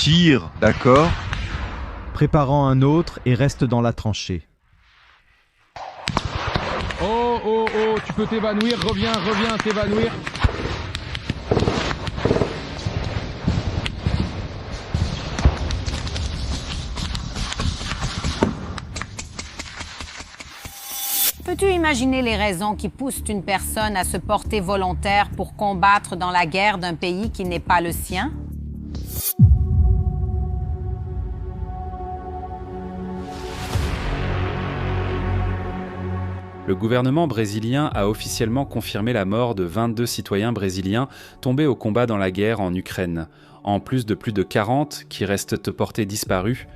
tire. D'accord. Préparant un autre et reste dans la tranchée. Oh, tu peux t'évanouir, reviens, t'évanouir. Peux-tu imaginer les raisons qui poussent une personne à se porter volontaire pour combattre dans la guerre d'un pays qui n'est pas le sien? Le gouvernement brésilien a officiellement confirmé la mort de 22 citoyens brésiliens tombés au combat dans la guerre en Ukraine, en plus de plus de 40 qui restent portés disparus.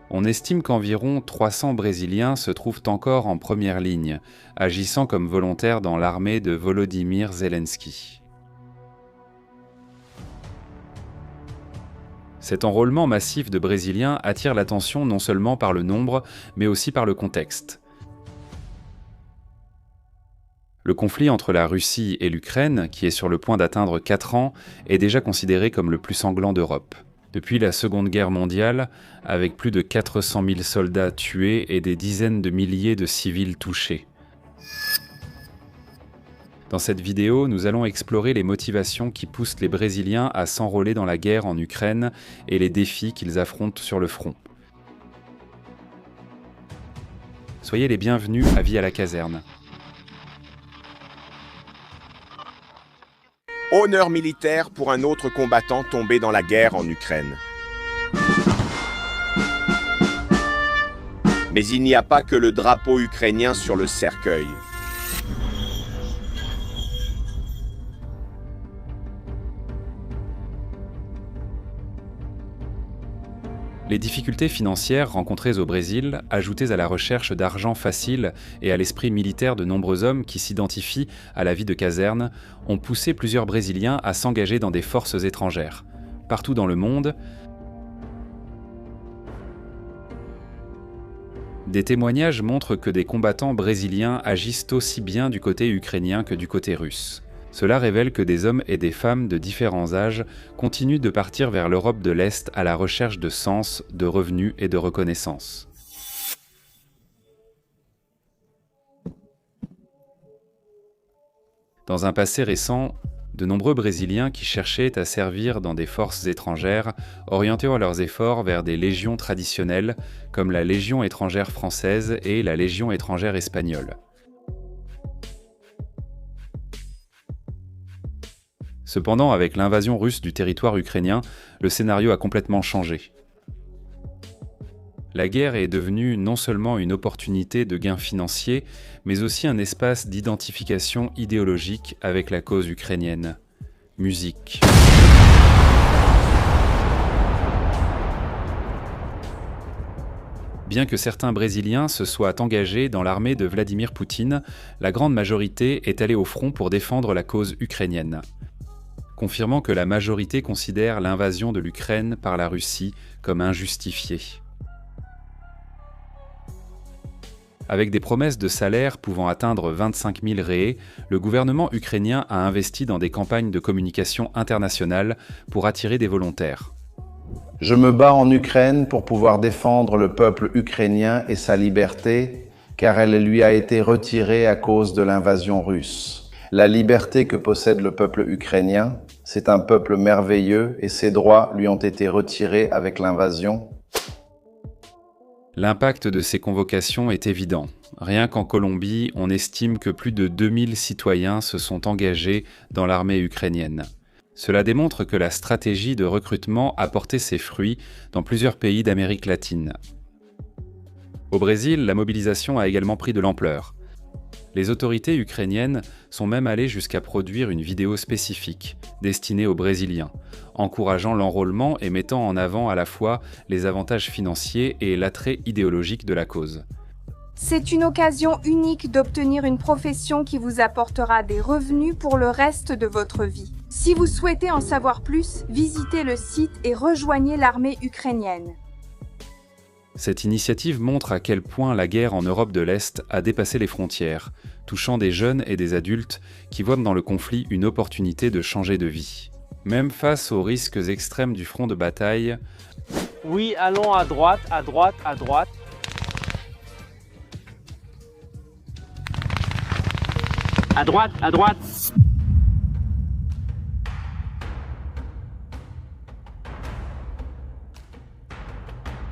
On estime qu'environ 300 Brésiliens se trouvent encore en première ligne, agissant comme volontaires dans l'armée de Volodymyr Zelensky. Cet enrôlement massif de Brésiliens attire l'attention non seulement par le nombre, mais aussi par le contexte. Le conflit entre la Russie et l'Ukraine, qui est sur le point d'atteindre 4 ans, est déjà considéré comme le plus sanglant d'Europe. Depuis la Seconde Guerre mondiale, avec plus de 400 000 soldats tués et des dizaines de milliers de civils touchés. Dans cette vidéo, nous allons explorer les motivations qui poussent les Brésiliens à s'enrôler dans la guerre en Ukraine et les défis qu'ils affrontent sur le front. Soyez les bienvenus à Vie à la caserne. Honneur militaire pour un autre combattant tombé dans la guerre en Ukraine. Mais il n'y a pas que le drapeau ukrainien sur le cercueil. Les difficultés financières rencontrées au Brésil, ajoutées à la recherche d'argent facile et à l'esprit militaire de nombreux hommes qui s'identifient à la vie de caserne, ont poussé plusieurs Brésiliens à s'engager dans des forces étrangères. Partout dans le monde, des témoignages montrent que des combattants brésiliens agissent aussi bien du côté ukrainien que du côté russe. Cela révèle que des hommes et des femmes de différents âges continuent de partir vers l'Europe de l'Est à la recherche de sens, de revenus et de reconnaissance. Dans un passé récent, de nombreux Brésiliens qui cherchaient à servir dans des forces étrangères orientèrent leurs efforts vers des légions traditionnelles comme la Légion étrangère française et la Légion étrangère espagnole. Cependant, avec l'invasion russe du territoire ukrainien, le scénario a complètement changé. La guerre est devenue non seulement une opportunité de gain financier, mais aussi un espace d'identification idéologique avec la cause ukrainienne. Musique. Bien que certains Brésiliens se soient engagés dans l'armée de Vladimir Poutine, la grande majorité est allée au front pour défendre la cause ukrainienne, confirmant que la majorité considère l'invasion de l'Ukraine par la Russie comme injustifiée. Avec des promesses de salaire pouvant atteindre 25 000 réés, le gouvernement ukrainien a investi dans des campagnes de communication internationales pour attirer des volontaires. Je me bats en Ukraine pour pouvoir défendre le peuple ukrainien et sa liberté, car elle lui a été retirée à cause de l'invasion russe. La liberté que possède le peuple ukrainien, c'est un peuple merveilleux et ses droits lui ont été retirés avec l'invasion. L'impact de ces convocations est évident. Rien qu'en Colombie, on estime que plus de 2000 citoyens se sont engagés dans l'armée ukrainienne. Cela démontre que la stratégie de recrutement a porté ses fruits dans plusieurs pays d'Amérique latine. Au Brésil, la mobilisation a également pris de l'ampleur. Les autorités ukrainiennes sont même allées jusqu'à produire une vidéo spécifique, destinée aux Brésiliens, encourageant l'enrôlement et mettant en avant à la fois les avantages financiers et l'attrait idéologique de la cause. C'est une occasion unique d'obtenir une profession qui vous apportera des revenus pour le reste de votre vie. Si vous souhaitez en savoir plus, visitez le site et rejoignez l'armée ukrainienne. Cette initiative montre à quel point la guerre en Europe de l'Est a dépassé les frontières, touchant des jeunes et des adultes qui voient dans le conflit une opportunité de changer de vie. Même face aux risques extrêmes du front de bataille, Oui, allons à droite, à droite, à droite. À droite, à droite.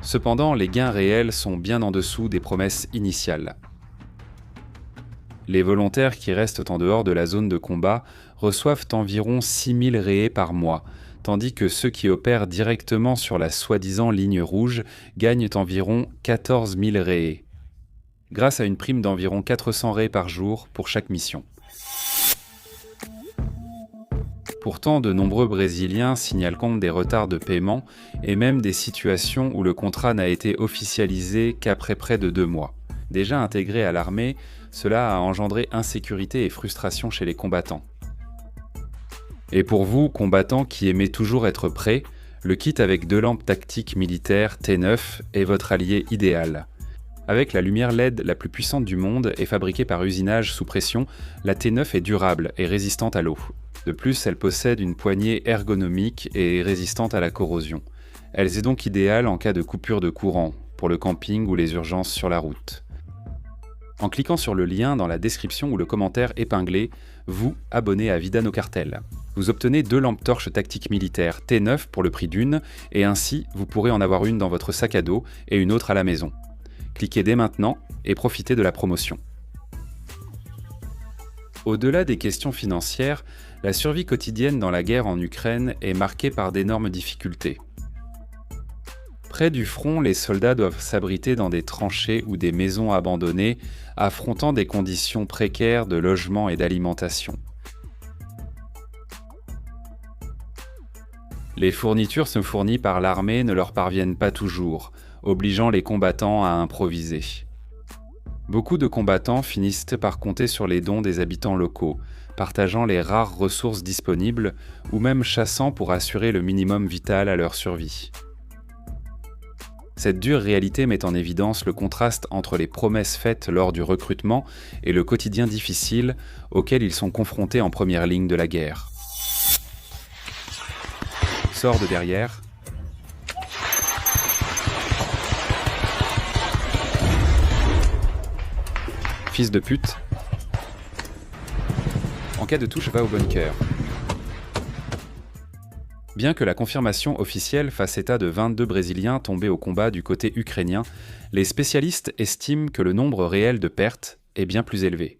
cependant les gains réels sont bien en dessous des promesses initiales. Les volontaires qui restent en dehors de la zone de combat reçoivent environ 6000 réés par mois, tandis que ceux qui opèrent directement sur la soi-disant ligne rouge gagnent environ 14 000 réés, grâce à une prime d'environ 400 réés par jour pour chaque mission. Pourtant, de nombreux Brésiliens signalent compte des retards de paiement et même des situations où le contrat n'a été officialisé qu'après près de 2 mois. Déjà intégré à l'armée, cela a engendré insécurité et frustration chez les combattants. Et pour vous, combattants qui aimez toujours être prêts, le kit avec 2 lampes tactiques militaires T9 est votre allié idéal. Avec la lumière LED la plus puissante du monde et fabriquée par usinage sous pression, la T9 est durable et résistante à l'eau. De plus, elle possède une poignée ergonomique et résistante à la corrosion. Elle est donc idéale en cas de coupure de courant, pour le camping ou les urgences sur la route. En cliquant sur le lien dans la description ou le commentaire épinglé, vous abonnez à Vida no Cartel. Vous obtenez 2 lampes torches tactiques militaires T9 pour le prix d'une, et ainsi vous pourrez en avoir une dans votre sac à dos et une autre à la maison. Cliquez dès maintenant et profitez de la promotion. Au-delà des questions financières, la survie quotidienne dans la guerre en Ukraine est marquée par d'énormes difficultés. Près du front, les soldats doivent s'abriter dans des tranchées ou des maisons abandonnées, affrontant des conditions précaires de logement et d'alimentation. Les fournitures fournies par l'armée ne leur parviennent pas toujours, obligeant les combattants à improviser. Beaucoup de combattants finissent par compter sur les dons des habitants locaux, partageant les rares ressources disponibles ou même chassant pour assurer le minimum vital à leur survie. Cette dure réalité met en évidence le contraste entre les promesses faites lors du recrutement et le quotidien difficile auquel ils sont confrontés en première ligne de la guerre. Sors de derrière. Fils de pute. En cas de touche, va au bunker. Bien que la confirmation officielle fasse état de 22 Brésiliens tombés au combat du côté ukrainien, les spécialistes estiment que le nombre réel de pertes est bien plus élevé.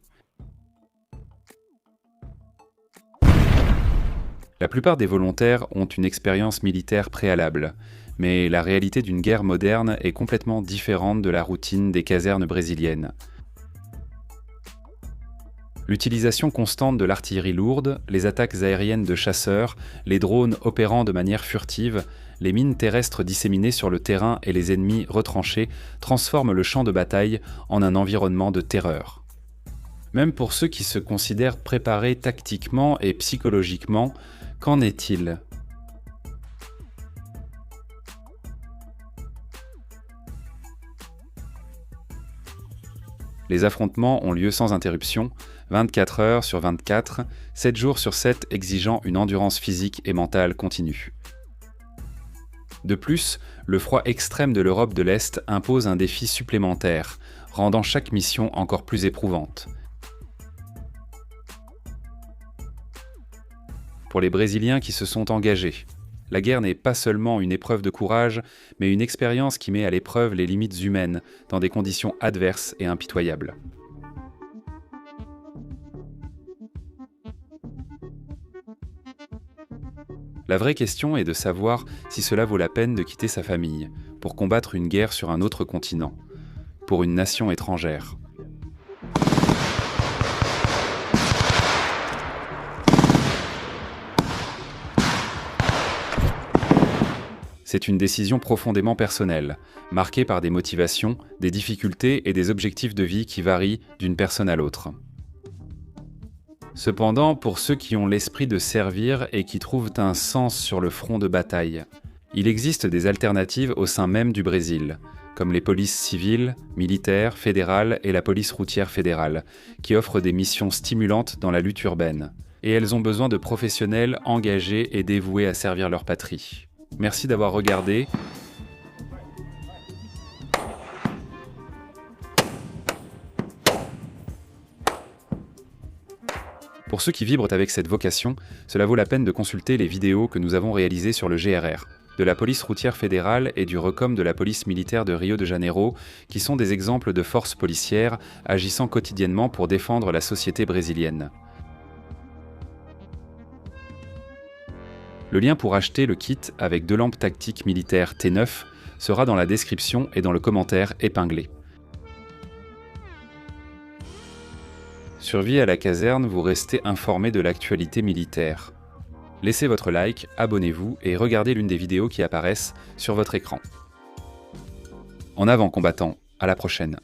La plupart des volontaires ont une expérience militaire préalable, mais la réalité d'une guerre moderne est complètement différente de la routine des casernes brésiliennes. L'utilisation constante de l'artillerie lourde, les attaques aériennes de chasseurs, les drones opérant de manière furtive, les mines terrestres disséminées sur le terrain et les ennemis retranchés transforment le champ de bataille en un environnement de terreur. Même pour ceux qui se considèrent préparés tactiquement et psychologiquement, qu'en est-il ? Les affrontements ont lieu sans interruption, 24 heures sur 24, 7 jours sur 7 exigeant une endurance physique et mentale continue. De plus, le froid extrême de l'Europe de l'Est impose un défi supplémentaire, rendant chaque mission encore plus éprouvante. Pour les Brésiliens qui se sont engagés, la guerre n'est pas seulement une épreuve de courage, mais une expérience qui met à l'épreuve les limites humaines dans des conditions adverses et impitoyables. La vraie question est de savoir si cela vaut la peine de quitter sa famille pour combattre une guerre sur un autre continent, pour une nation étrangère. C'est une décision profondément personnelle, marquée par des motivations, des difficultés et des objectifs de vie qui varient d'une personne à l'autre. Cependant, pour ceux qui ont l'esprit de servir et qui trouvent un sens sur le front de bataille, il existe des alternatives au sein même du Brésil, comme les polices civiles, militaires, fédérales et la police routière fédérale, qui offrent des missions stimulantes dans la lutte urbaine. et elles ont besoin de professionnels engagés et dévoués à servir leur patrie. Merci d'avoir regardé. Pour ceux qui vibrent avec cette vocation, cela vaut la peine de consulter les vidéos que nous avons réalisées sur le GRR, de la police routière fédérale et du RECOM de la police militaire de Rio de Janeiro, qui sont des exemples de forces policières agissant quotidiennement pour défendre la société brésilienne. Le lien pour acheter le kit avec 2 lampes tactiques militaires T9 sera dans la description et dans le commentaire épinglé. Sur Vie à la caserne, vous restez informé de l'actualité militaire. Laissez votre like, abonnez-vous et regardez l'une des vidéos qui apparaissent sur votre écran. En avant combattants, à la prochaine.